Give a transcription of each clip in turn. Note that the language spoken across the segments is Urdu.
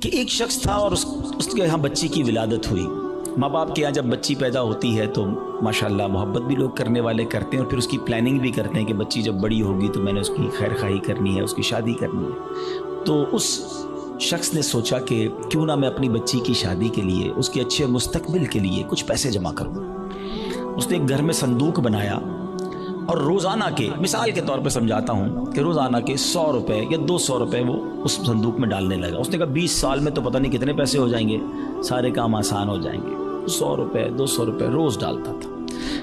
کہ ایک شخص تھا اور اس کے یہاں بچی کی ولادت ہوئی. ماں باپ کے یہاں جب بچی پیدا ہوتی ہے تو ماشاءاللہ محبت بھی لوگ کرنے والے کرتے ہیں اور پھر اس کی پلاننگ بھی کرتے ہیں کہ بچی جب بڑی ہوگی تو میں نے اس کی خیر خواہی کرنی ہے, اس کی شادی کرنی ہے. تو اس شخص نے سوچا کہ کیوں نہ میں اپنی بچی کی شادی کے لیے, اس کے اچھے مستقبل کے لیے کچھ پیسے جمع کروں. اس نے ایک گھر میں صندوق بنایا اور روزانہ کے, مثال کے طور پہ سمجھاتا ہوں کہ روزانہ کے 100 روپے یا 200 روپے وہ اس صندوق میں ڈالنے لگا. اس نے کہا 20 سال میں تو پتہ نہیں کتنے پیسے ہو جائیں گے, سارے کام آسان ہو جائیں گے. 100 روپے 200 روپے روز ڈالتا تھا.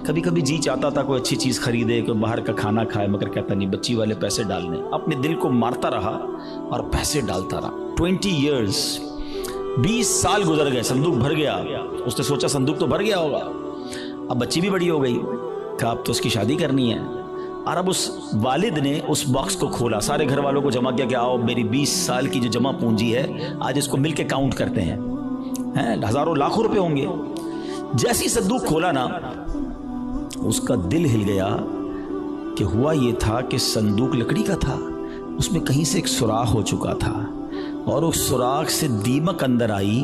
کبھی کبھی جی چاہتا تھا کوئی اچھی چیز خریدے, کوئی باہر کا کھانا کھائے, مگر کہتا نہیں, بچی والے پیسے ڈالنے. اپنے دل کو مارتا رہا اور پیسے ڈالتا رہا. 20 ایئرز, 20 سال گزر گئے, صندوق بھر گیا. اس نے سوچا صندوق تو بھر گیا ہوگا, اب بچی بھی بڑی ہو گئی, کہا اب تو اس کی شادی کرنی ہے. اور اب اس والد نے اس باکس کو کھولا, سارے گھر والوں کو جمع کیا کہ آؤ میری 20 سال کی جو جمع پونجی ہے آج اس کو مل کے کاؤنٹ کرتے ہیں, ہزاروں لاکھوں روپے ہوں گے. جیسی صندوق کھولا نا, اس کا دل ہل گیا کہ ہوا یہ تھا کہ صندوق لکڑی کا تھا, اس میں کہیں سے ایک سوراخ ہو چکا تھا اور اس سوراخ سے دیمک اندر آئی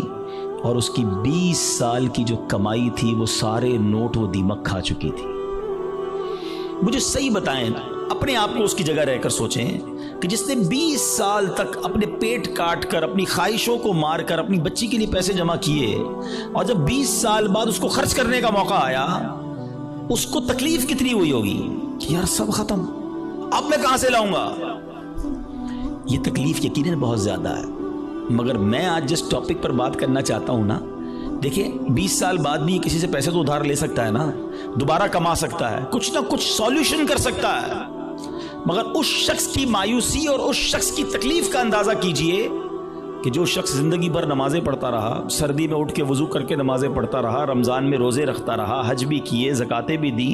اور اس کی 20 سال کی جو کمائی تھی وہ سارے نوٹ وہ دیمک کھا چکی تھی. مجھے صحیح بتائیں, اپنے آپ کو اس کی جگہ رہ کر سوچیں کہ جس نے 20 سال تک اپنے پیٹ کاٹ کر, اپنی خواہشوں کو مار کر اپنی بچی کے لیے پیسے جمع کیے, اور جب 20 سال بعد اس کو خرچ کرنے کا موقع آیا, اس کو تکلیف کتنی ہوئی ہوگی کہ یار سب ختم, اب میں کہاں سے لاؤں گا. یہ تکلیف یقیناً بہت زیادہ ہے. مگر میں آج جس ٹاپک پر بات کرنا چاہتا ہوں نا, دیکھیں 20 سال بعد بھی کسی سے پیسے تو ادھار لے سکتا ہے نا, دوبارہ کما سکتا ہے, کچھ نہ کچھ سولوشن کر سکتا ہے. مگر اس شخص کی مایوسی اور اس شخص کی تکلیف کا اندازہ کیجئے کہ جو شخص زندگی بھر نمازیں پڑھتا رہا, سردی میں اٹھ کے وضو کر کے نمازیں پڑھتا رہا, رمضان میں روزے رکھتا رہا, حج بھی کیے, زکاتیں بھی دی,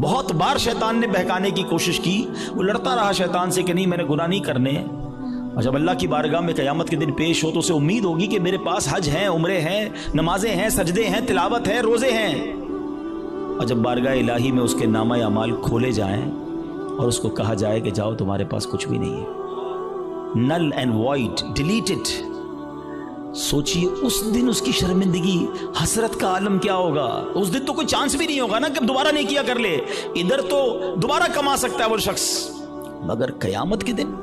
بہت بار شیطان نے بہکانے کی کوشش کی, وہ لڑتا رہا شیطان سے کہ نہیں میں نے گناہ نہیں کرنے. اور جب اللہ کی بارگاہ میں قیامت کے دن پیش ہو تو اسے امید ہوگی کہ میرے پاس حج ہیں, عمرے ہیں, نمازیں ہیں, سجدے ہیں, تلاوت ہے, روزے ہیں. اور جب بارگاہ الہی میں اس کے نامہ اعمال کھولے جائیں اور اس کو کہا جائے کہ جاؤ تمہارے پاس کچھ بھی نہیں ہے, نل اینڈ وائڈ, ڈیلیٹڈ. سوچئے اس دن اس کی شرمندگی, حسرت کا عالم کیا ہوگا. اس دن تو کوئی چانس بھی نہیں ہوگا نا کہ دوبارہ نہیں کیا کر لے. ادھر تو دوبارہ کما سکتا ہے وہ شخص, مگر قیامت کے دن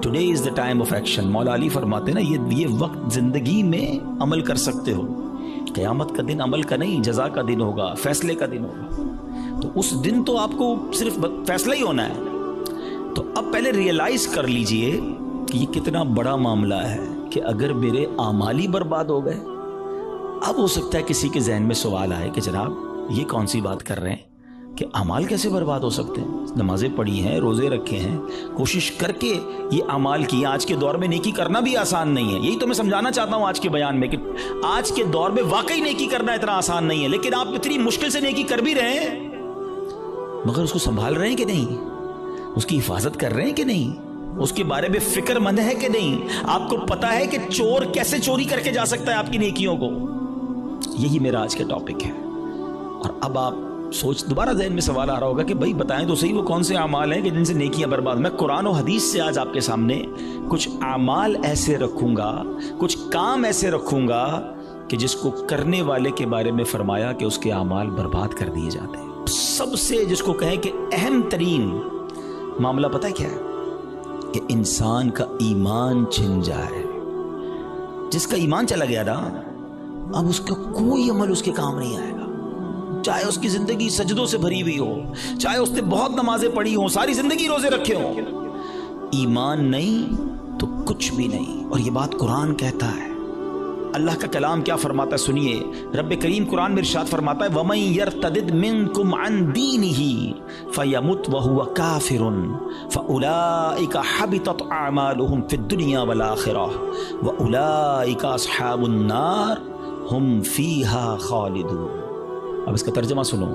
today is the time of action. Maula Ali فرماتے نا یہ وقت زندگی میں عمل کر سکتے ہو, قیامت کا دن عمل کا نہیں, جزا کا دن ہوگا, فیصلے کا دن ہوگا. تو اس دن تو آپ کو صرف فیصلہ ہی ہونا ہے. تو اب پہلے ریئلائز کر لیجئے کہ یہ کتنا بڑا معاملہ ہے کہ اگر میرے اعمال ہی برباد ہو گئے. اب ہو سکتا ہے کسی کے ذہن میں سوال آئے کہ جناب یہ کون سی بات کر رہے ہیں کہ اعمال کیسے برباد ہو سکتے ہیں, نمازیں پڑھی ہیں, روزے رکھے ہیں, کوشش کر کے یہ اعمال کی. آج کے دور میں نیکی کرنا بھی آسان نہیں ہے. یہی تو میں سمجھانا چاہتا ہوں آج کے بیان میں کہ آج کے دور میں واقعی نیکی کرنا اتنا آسان نہیں ہے. لیکن آپ اتنی مشکل سے نیکی کر بھی رہے ہیں, مگر اس کو سنبھال رہے ہیں کہ نہیں, اس کی حفاظت کر رہے ہیں کہ نہیں, اس کے بارے میں فکر مند ہے کہ نہیں. آپ کو پتا ہے کہ چور کیسے چوری کر کے جا سکتا ہے آپ کی نیکیوں کو. یہی میرا آج کا ٹاپک ہے. اور اب آپ دوبارہ ذہن میں سوال آ رہا ہوگا کہ بھائی بتائیں تو صحیح وہ کون سے اعمال ہیں کہ جن سے نیکیاں برباد. میں قرآن و حدیث سے آج آپ کے سامنے کچھ اعمال ایسے رکھوں گا, کچھ کام ایسے رکھوں گا کہ جس کو کرنے والے کے بارے میں فرمایا کہ اس کے اعمال برباد کر دیے جاتے ہیں. سب سے جس کو کہیں کہ اہم ترین معاملہ پتہ ہے کیا ہے کہ انسان کا ایمان چھن جائے. جس کا ایمان چلا گیا نا, اب اس کا کوئی عمل اس کے کام نہیں آئے گا. چاہے اس کی زندگی سجدوں سے بھری ہوئی ہو, چاہے اس نے بہت نمازیں پڑھی ہوں, ساری زندگی روزے رکھے ہوں, ایمان نہیں تو کچھ بھی نہیں. اور یہ بات قرآن کہتا ہے. اللہ کا کلام کیا فرماتا ہے سنیے. رب کریم قرآن میں ارشاد فرماتا ہے وَمَن يَرْتَدِدْ مِنْكُمْ عَنْ دِينِهِ فَيَمُتْ وَهُوَ كَافِرٌ فَأُولَئِكَ حَبِطَتْ أَعْمَالُهُمْ فِي الدُّنْيَا وَالْآخِرَةِ وَأُولَئِكَ أَصْحَابُ النَّارِ هُمْ فِيهَا خَالِدُونَ. اب اس کا ترجمہ سنو.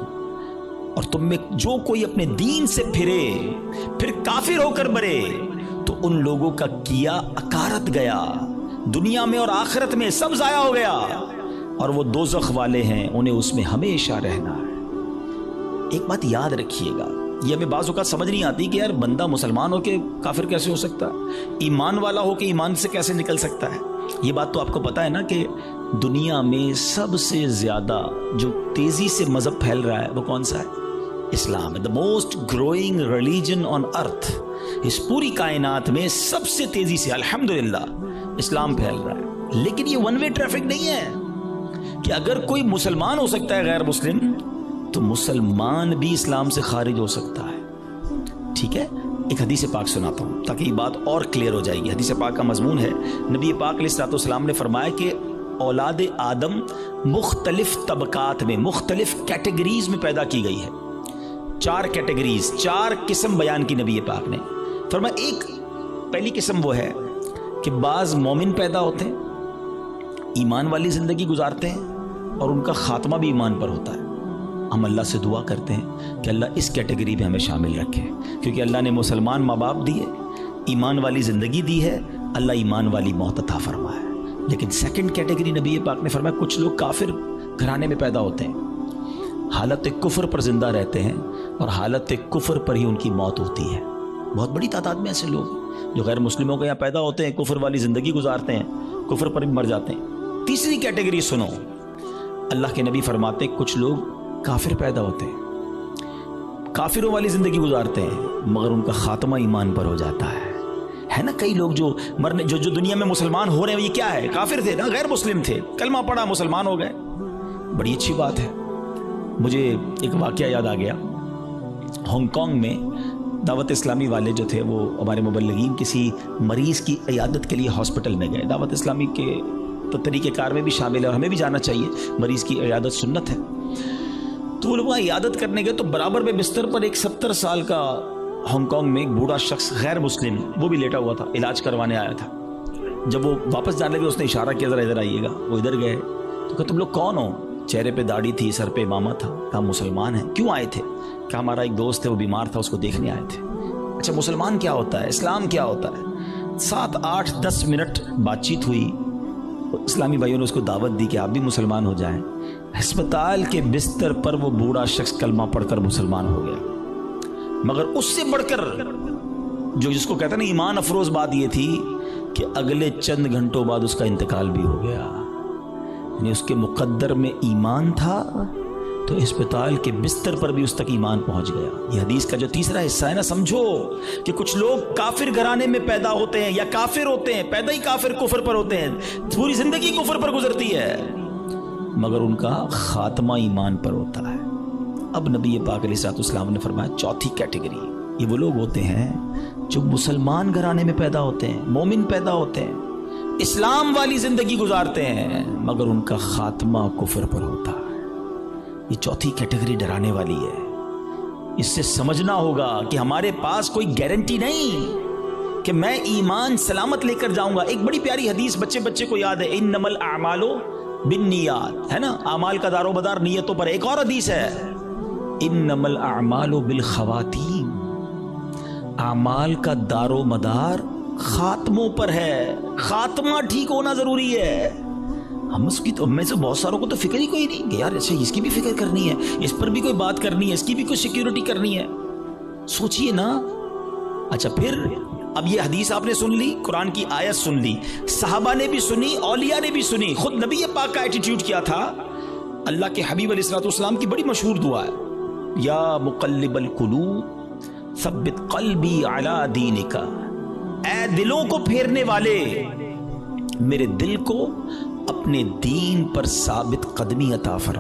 اور تم میں جو کوئی اپنے دین سے پھرے پھر کافر ہو کر مرے تو ان لوگوں کا کیا اکارت گیا, دنیا میں اور آخرت میں سب ضائع ہو گیا, اور وہ دوزخ والے ہیں, انہیں اس میں ہمیشہ رہنا ہے. ایک بات یاد رکھیے گا, یہ ہمیں بعض اوقات سمجھ نہیں آتی کہ یار بندہ مسلمان ہو کے کافر کیسے ہو سکتا ہے، ایمان والا ہو کے ایمان سے کیسے نکل سکتا ہے۔ یہ بات تو آپ کو پتا ہے نا کہ دنیا میں سب سے زیادہ جو تیزی سے مذہب پھیل رہا ہے وہ کون سا ہے؟ اسلام ہے۔ The most growing religion on earth, اس پوری کائنات میں سب سے تیزی سے الحمدللہ اسلام پھیل رہا ہے۔ لیکن یہ ون وے ٹریفک نہیں ہے کہ اگر کوئی مسلمان ہو سکتا ہے غیر مسلم تو مسلمان بھی اسلام سے خارج ہو سکتا ہے۔ ٹھیک ہے، ایک حدیث پاک سناتا ہوں تاکہ یہ بات اور کلیئر ہو جائے گی۔ حدیث پاک کا مضمون ہے، نبی پاک علیہ الصلوۃ والسلام نے فرمایا کہ اولاد آدم مختلف طبقات میں، مختلف کیٹیگریز میں پیدا کی گئی ہے۔ 4 کیٹیگریز، 4 قسم بیان کی نبی پاک نے۔ فرمایا ایک پہلی قسم وہ ہے کہ بعض مومن پیدا ہوتے ہیں، ایمان والی زندگی گزارتے ہیں اور ان کا خاتمہ بھی ایمان پر ہوتا ہے۔ ہم اللہ سے دعا کرتے ہیں کہ اللہ اس کیٹیگری میں ہمیں شامل رکھے، کیونکہ اللہ نے مسلمان ماں باپ دیے، ایمان والی زندگی دی ہے، اللہ ایمان والی موت عطا فرمایا ہے۔ لیکن سیکنڈ کیٹیگری نبی پاک نے فرمایا کچھ لوگ کافر گھرانے میں پیدا ہوتے ہیں، حالت کفر پر زندہ رہتے ہیں اور حالت کفر پر ہی ان کی موت ہوتی ہے۔ بہت بڑی تعداد میں ایسے لوگ جو غیر مسلموں کے یہاں پیدا ہوتے ہیں، کفر والی زندگی گزارتے ہیں، کفر پر بھی مر جاتے ہیں۔ تیسری کیٹیگری سنو، اللہ کے نبی فرماتے ہیں کچھ لوگ کافر پیدا ہوتے ہیں، کافروں والی زندگی گزارتے ہیں، مگر ان کا خاتمہ ایمان پر ہو جاتا ہے نا۔ کئی لوگ جو مرنے جو دنیا میں مسلمان ہو رہے ہیں، یہ کیا ہے؟ کافر تھے نا، غیر مسلم تھے، کلمہ پڑھا مسلمان ہو گئے، بڑی اچھی بات ہے۔ مجھے ایک واقعہ یاد آ گیا، ہانگ کانگ میں دعوت اسلامی والے جو تھے، وہ ہمارے مبلغین کسی مریض کی عیادت کے لیے ہاسپٹل میں گئے۔ دعوت اسلامی کے تو طریقہ کار میں بھی شامل ہے اور ہمیں بھی جانا چاہیے، مریض کی عیادت سنت ہے۔ تو وہ لوگ وہاں عیادت کرنے گئے تو برابر میں بستر پر ایک 70 سال کا ہانگ کانگ میں ایک بوڑھا شخص غیر مسلم وہ بھی لیٹا ہوا تھا، علاج کروانے آیا تھا۔ جب وہ واپس جانے لگے اس نے اشارہ کیا ذرا ادھر آئیے گا۔ وہ ادھر گئے تو کہا تم لوگ کون ہو؟ چہرے پہ داڑھی تھی، سر پہ امامہ تھا۔ کہا مسلمان ہیں۔ کیوں آئے تھے؟ کہا ہمارا ایک دوست ہے وہ بیمار تھا، اس کو دیکھنے آئے تھے۔ اچھا مسلمان کیا ہوتا ہے، اسلام کیا ہوتا ہے؟ 7 8 10 منٹ بات چیت ہوئی، اسلامی بھائیوں نے اس کو دعوت دی کہ آپ بھی مسلمان ہو جائیں۔ ہسپتال کے بستر پر وہ بوڑھا شخص کلمہ پڑھ کر مسلمان ہو گیا۔ مگر اس سے بڑھ کر جو جس کو کہتے ہیں نا ایمان افروز بات یہ تھی کہ اگلے چند گھنٹوں بعد اس کا انتقال بھی ہو گیا۔ یعنی اس کے مقدر میں ایمان تھا تو ہسپتال کے بستر پر بھی اس تک ایمان پہنچ گیا۔ یہ حدیث کا جو تیسرا حصہ ہے نا، سمجھو کہ کچھ لوگ کافر گھرانے میں پیدا ہوتے ہیں یا کافر ہوتے ہیں، پیدا ہی کافر کفر پر ہوتے ہیں، پوری زندگی کفر پر گزرتی ہے، مگر ان کا خاتمہ ایمان پر ہوتا ہے۔ اب نبی پاک علیہ الصلوۃ والسلام نے فرمایا چوتھی کیٹیگری، یہ وہ لوگ ہوتے ہیں جو مسلمان گھرانے میں پیدا ہوتے ہیں، مومن پیدا ہوتے ہیں، اسلام والی زندگی گزارتے ہیں، مگر ان کا خاتمہ کفر پر ہوتا ہے۔ یہ چوتھی کیٹیگری ڈرانے والی ہے۔ اس سے سمجھنا ہوگا کہ ہمارے پاس کوئی گارنٹی نہیں کہ میں ایمان سلامت لے کر جاؤں گا۔ ایک بڑی پیاری حدیث بچے کو یاد ہے، انما الاعمال بالنیات، ہے نا، اعمال کا دار و مدار نیتوں پر۔ ایک اور حدیث ہے، انما الاعمال بالخواتیم، اعمال کا دار و مدار خاتموں پر ہے، خاتمہ ٹھیک ہونا ضروری ہے۔ ہم اس کی تو میں سے بہت ساروں کو تو فکر ہی کوئی نہیں کہ یار اچھا اس کی بھی فکر کرنی ہے، اس پر بھی کوئی بات کرنی ہے، اس کی بھی کوئی سیکیورٹی کرنی ہے۔ سوچئے نا۔ اچھا پھر اب یہ حدیث آپ نے سن لی، قرآن کی آیت سن لی، صحابہ نے بھی سنی، اولیاء نے بھی سنی، خود نبی پاک کا ایٹیٹیوڈ کیا تھا۔ اللہ کے حبیب علیہ الصلوۃ والسلام کی بڑی مشہور دعا ہے، یا مقلب القلوب ثبت قلبی علی دینک، اے دلوں کو پھیرنے والے میرے دل کو اپنے دین پر ثابت قدمی عطا فرما۔